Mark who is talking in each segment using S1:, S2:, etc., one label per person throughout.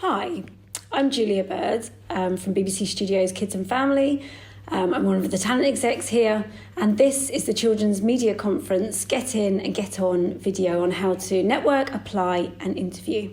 S1: Hi, I'm Julia Bird from BBC Studios Kids and Family. I'm one of the talent execs here, and this is the Children's Media Conference Get In and Get On video on how to network, apply and interview.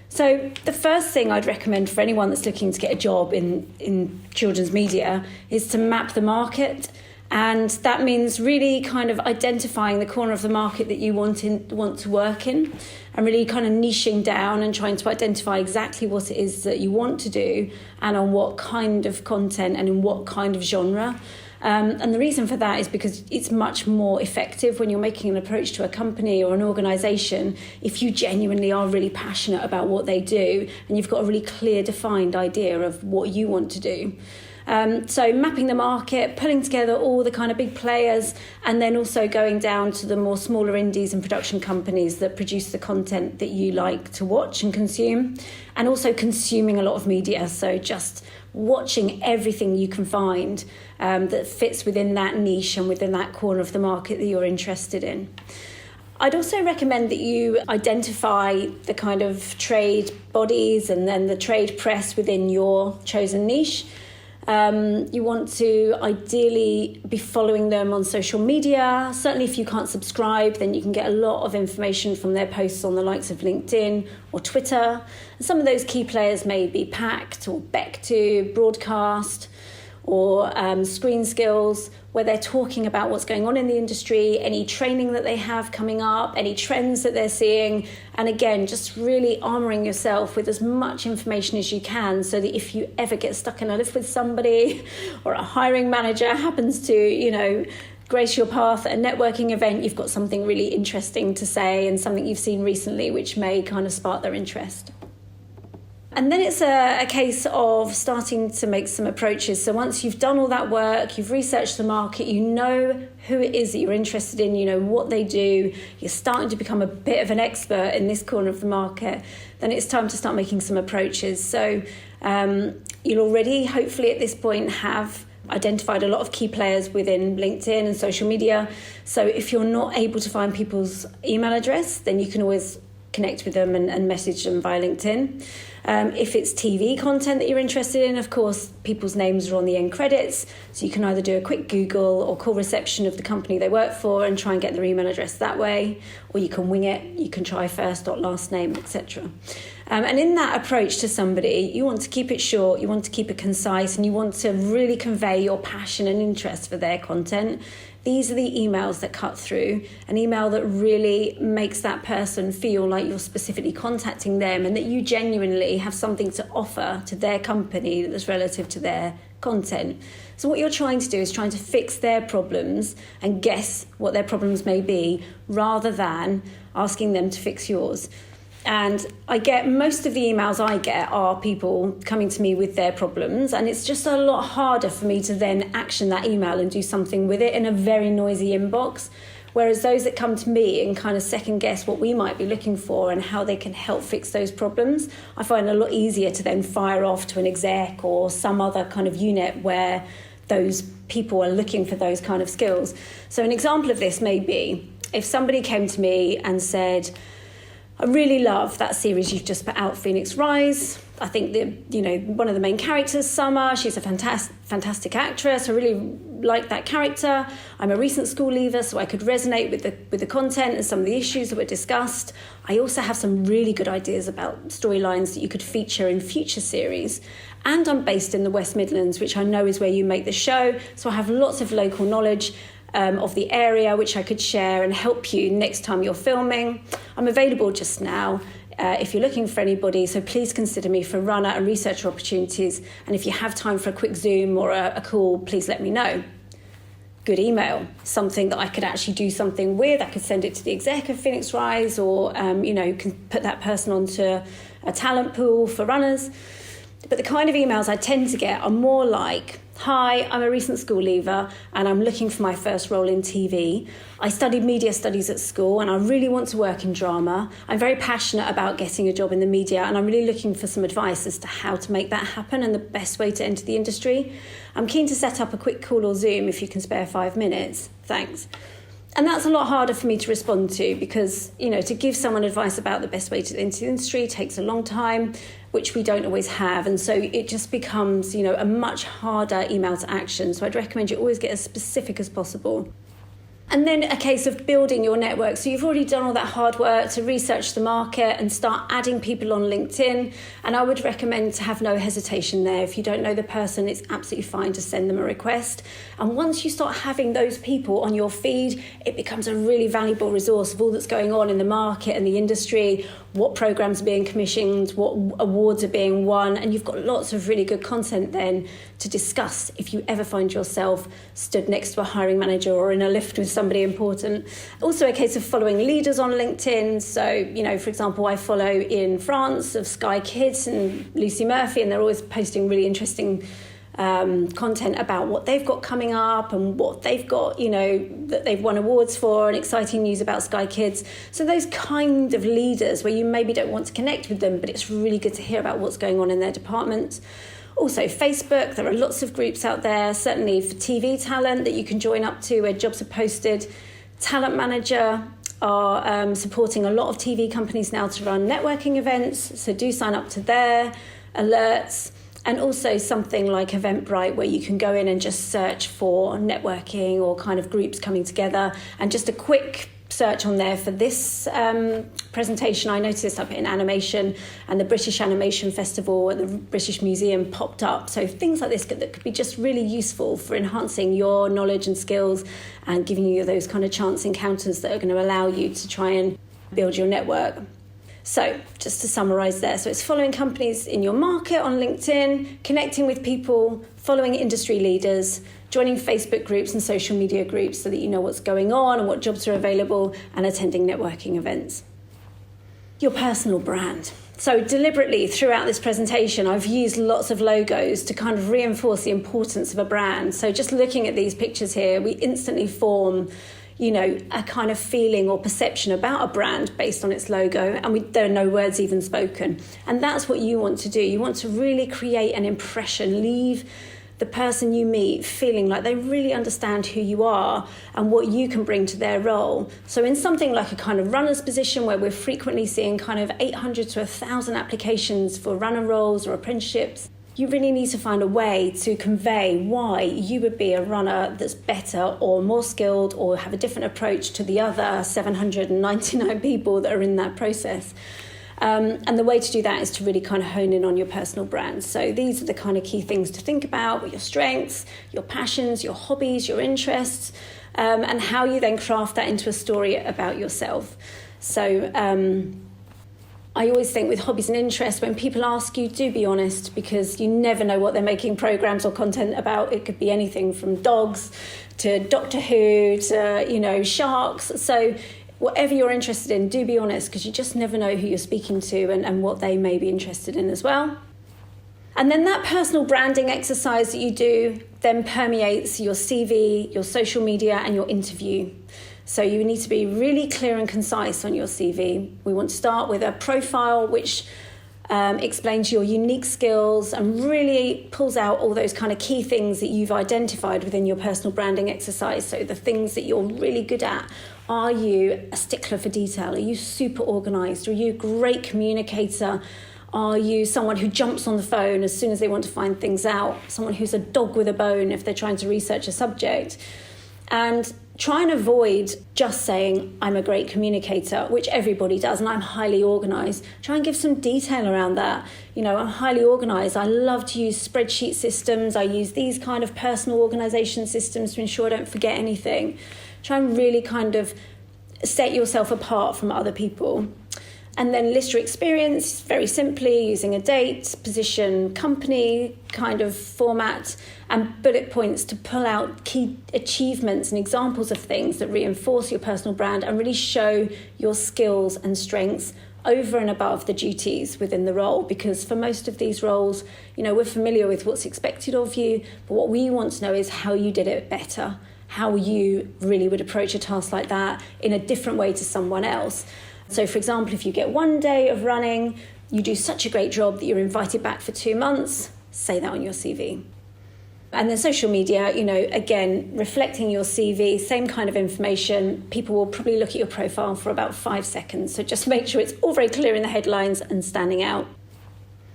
S1: So the first thing I'd recommend for anyone that's looking to get a job in children's media is to map the market. And that means really kind of identifying the corner of the market that you want to work in, and really kind of niching down and trying to identify exactly what it is that you want to do and on what kind of content and in what kind of genre. And the reason for that is because it's much more effective when you're making an approach to a company or an organisation if you genuinely are really passionate about what they do and you've got a really clear, defined idea of what you want to do. So mapping the market, pulling together all the kind of big players, and then also going down to the more smaller indies and production companies that produce the content that you like to watch and consume, and also consuming a lot of media. So just watching everything you can find that fits within that niche and within that corner of the market that you're interested in. I'd also recommend that you identify the kind of trade bodies and then the trade press within your chosen niche. You want to ideally be following them on social media. Certainly if you can't subscribe, then you can get a lot of information from their posts on the likes of LinkedIn or Twitter. And some of those key players may be Pact or Beck2, Broadcast, or Screen Skills, where they're talking about what's going on in the industry, any training that they have coming up, any trends that they're seeing. And again, just really armouring yourself with as much information as you can so that if you ever get stuck in a lift with somebody or a hiring manager happens to, grace your path at a networking event, you've got something really interesting to say and something you've seen recently which may kind of spark their interest. And then it's a case of starting to make some approaches. So once you've done all that work, you've researched the market, you know who it is that you're interested in, you know what they do, you're starting to become a bit of an expert in this corner of the market, then it's time to start making some approaches. So you'll already, hopefully at this point, have identified a lot of key players within LinkedIn and social media. So if you're not able to find people's email address, then you can always connect with them and message them via LinkedIn. If it's TV content that you're interested in, of course, people's names are on the end credits, so you can either do a quick Google or call reception of the company they work for and try and get their email address that way, or you can wing it, you can try first, last name, etc. And in that approach to somebody, you want to keep it short, you want to keep it concise, and you want to really convey your passion and interest for their content. These are the emails that cut through, an email that really makes that person feel like you're specifically contacting them and that you genuinely have something to offer to their company that's relative to their content. So what you're trying to do is trying to fix their problems and guess what their problems may be rather than asking them to fix yours. And I get most of the emails I get are people coming to me with their problems, and it's just a lot harder for me to then action that email and do something with it in a very noisy inbox. Whereas those that come to me and kind of second guess what we might be looking for and how they can help fix those problems, I find it a lot easier to then fire off to an exec or some other kind of unit where those people are looking for those kind of skills. So an example of this may be if somebody came to me and said, I really love that series you've just put out, Phoenix Rise. I think that, one of the main characters, Summer, she's a fantastic actress. I really like that character. I'm a recent school leaver, so I could resonate with the content and some of the issues that were discussed. I also have some really good ideas about storylines that you could feature in future series. And I'm based in the West Midlands, which I know is where you make the show. So I have lots of local knowledge of the area, which I could share and help you next time you're filming. I'm available just now if you're looking for anybody, so please consider me for runner and researcher opportunities. And if you have time for a quick Zoom or a call, please let me know. Good email, something that I could actually do something with. I could send it to the exec of Phoenix Rise or, can put that person onto a talent pool for runners. But the kind of emails I tend to get are more like, hi, I'm a recent school leaver and I'm looking for my first role in TV. I studied media studies at school and I really want to work in drama. I'm very passionate about getting a job in the media and I'm really looking for some advice as to how to make that happen and the best way to enter the industry. I'm keen to set up a quick call or Zoom if you can spare 5 minutes. Thanks. And that's a lot harder for me to respond to because, to give someone advice about the best way to enter the industry takes a long time, which we don't always have. And so it just becomes, a much harder email to action. So I'd recommend you always get as specific as possible. And then a case of building your network. So you've already done all that hard work to research the market and start adding people on LinkedIn. And I would recommend to have no hesitation there. If you don't know the person, it's absolutely fine to send them a request. And once you start having those people on your feed, it becomes a really valuable resource of all that's going on in the market and the industry, what programs are being commissioned, what awards are being won. And you've got lots of really good content then to discuss if you ever find yourself stood next to a hiring manager or in a lift with somebody important. Also a case of following leaders on LinkedIn. So, for example, I follow in France of Sky Kids and Lucy Murphy, and they're always posting really interesting content about what they've got coming up and what they've got, that they've won awards for, and exciting news about Sky Kids. So those kind of leaders where you maybe don't want to connect with them, but it's really good to hear about what's going on in their department. Also, Facebook, there are lots of groups out there, certainly for TV talent that you can join up to where jobs are posted. Talent Manager are supporting a lot of TV companies now to run networking events, so do sign up to their alerts. And also something like Eventbrite, where you can go in and just search for networking or kind of groups coming together. And just a quick search on there for this presentation, I noticed I put in animation, and the British Animation Festival at the British Museum popped up. So things like this that could be just really useful for enhancing your knowledge and skills and giving you those kind of chance encounters that are going to allow you to try and build your network. So just to summarise there, so it's following companies in your market on LinkedIn, connecting with people, following industry leaders, joining Facebook groups and social media groups so that you know what's going on and what jobs are available, and attending networking events. Your personal brand. So deliberately throughout this presentation, I've used lots of logos to kind of reinforce the importance of a brand. So just looking at these pictures here, we instantly form a kind of feeling or perception about a brand based on its logo, and there are no words even spoken. And that's what you want to do. You want to really create an impression, leave the person you meet feeling like they really understand who you are and what you can bring to their role. So in something like a kind of runner's position, where we're frequently seeing kind of 800 to 1,000 applications for runner roles or apprenticeships, you really need to find a way to convey why you would be a runner that's better or more skilled or have a different approach to the other 799 people that are in that process. And the way to do that is to really kind of hone in on your personal brand. So these are the kind of key things to think about: your strengths, your passions, your hobbies, your interests, and how you then craft that into a story about yourself. So I always think with hobbies and interests, when people ask you, do be honest, because you never know what they're making programs or content about. It could be anything from dogs to Doctor Who to, sharks. So whatever you're interested in, do be honest, because you just never know who you're speaking to and what they may be interested in as well. And then that personal branding exercise that you do then permeates your CV, your social media, and your interview. So you need to be really clear and concise on your CV. We want to start with a profile which explains your unique skills and really pulls out all those kind of key things that you've identified within your personal branding exercise. So the things that you're really good at. Are you a stickler for detail? Are you super organised? Are you a great communicator? Are you someone who jumps on the phone as soon as they want to find things out? Someone who's a dog with a bone if they're trying to research a subject? And try and avoid just saying, I'm a great communicator, which everybody does, and I'm highly organised. Try and give some detail around that. I'm highly organised. I love to use spreadsheet systems. I use these kind of personal organisation systems to ensure I don't forget anything. Try and really kind of set yourself apart from other people. And then list your experience very simply using a date, position, company kind of format, and bullet points to pull out key achievements and examples of things that reinforce your personal brand and really show your skills and strengths over and above the duties within the role. Because for most of these roles, we're familiar with what's expected of you, but what we want to know is how you did it better, how you really would approach a task like that in a different way to someone else. So, for example, if you get one day of running, you do such a great job that you're invited back for 2 months, say that on your CV. And then social media, again, reflecting your CV, same kind of information. People will probably look at your profile for about 5 seconds. So just make sure it's all very clear in the headlines and standing out.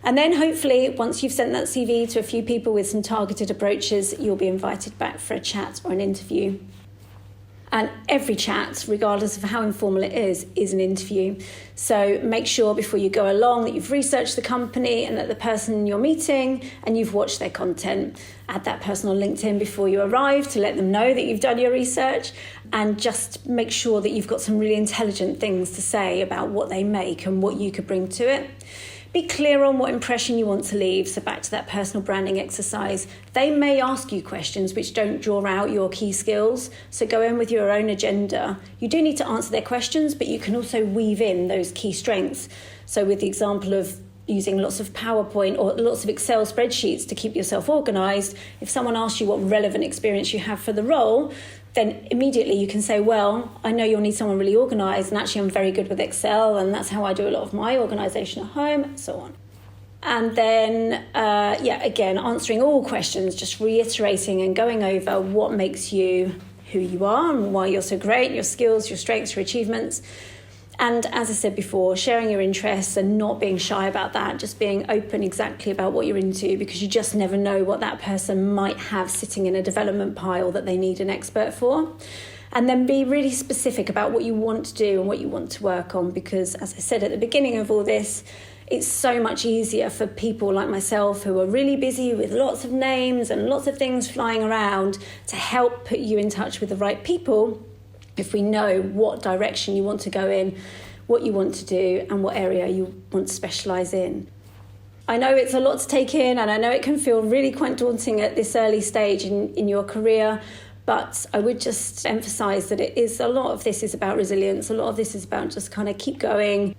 S1: And then hopefully, once you've sent that CV to a few people with some targeted approaches, you'll be invited back for a chat or an interview. And every chat, regardless of how informal it is an interview. So make sure before you go along that you've researched the company and that the person you're meeting and you've watched their content. Add that person on LinkedIn before you arrive to let them know that you've done your research, and just make sure that you've got some really intelligent things to say about what they make and what you could bring to it. Be clear on what impression you want to leave. So back to that personal branding exercise. They may ask you questions which don't draw out your key skills. So go in with your own agenda. You do need to answer their questions, but you can also weave in those key strengths. So with the example of using lots of PowerPoint or lots of Excel spreadsheets to keep yourself organised, if someone asks you what relevant experience you have for the role, then immediately you can say, well, I know you'll need someone really organised, and actually I'm very good with Excel, and that's how I do a lot of my organisation at home, and so on. And then, again, answering all questions, just reiterating and going over what makes you who you are and why you're so great, your skills, your strengths, your achievements. And as I said before, sharing your interests and not being shy about that, just being open exactly about what you're into, because you just never know what that person might have sitting in a development pile that they need an expert for. And then be really specific about what you want to do and what you want to work on, because as I said at the beginning of all this, it's so much easier for people like myself who are really busy with lots of names and lots of things flying around to help put you in touch with the right people if we know what direction you want to go in, what you want to do, and what area you want to specialise in. I know it's a lot to take in, and I know it can feel really quite daunting at this early stage in your career, but I would just emphasise that a lot of this is about resilience. A lot of this is about just kind of keep going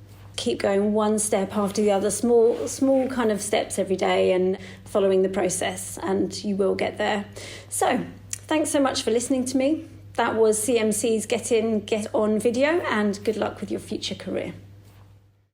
S1: one step after the other, small kind of steps every day, and following the process, and you will get there. So thanks so much for listening to me. That was CMC's Get In, Get On video, and good luck with your future career.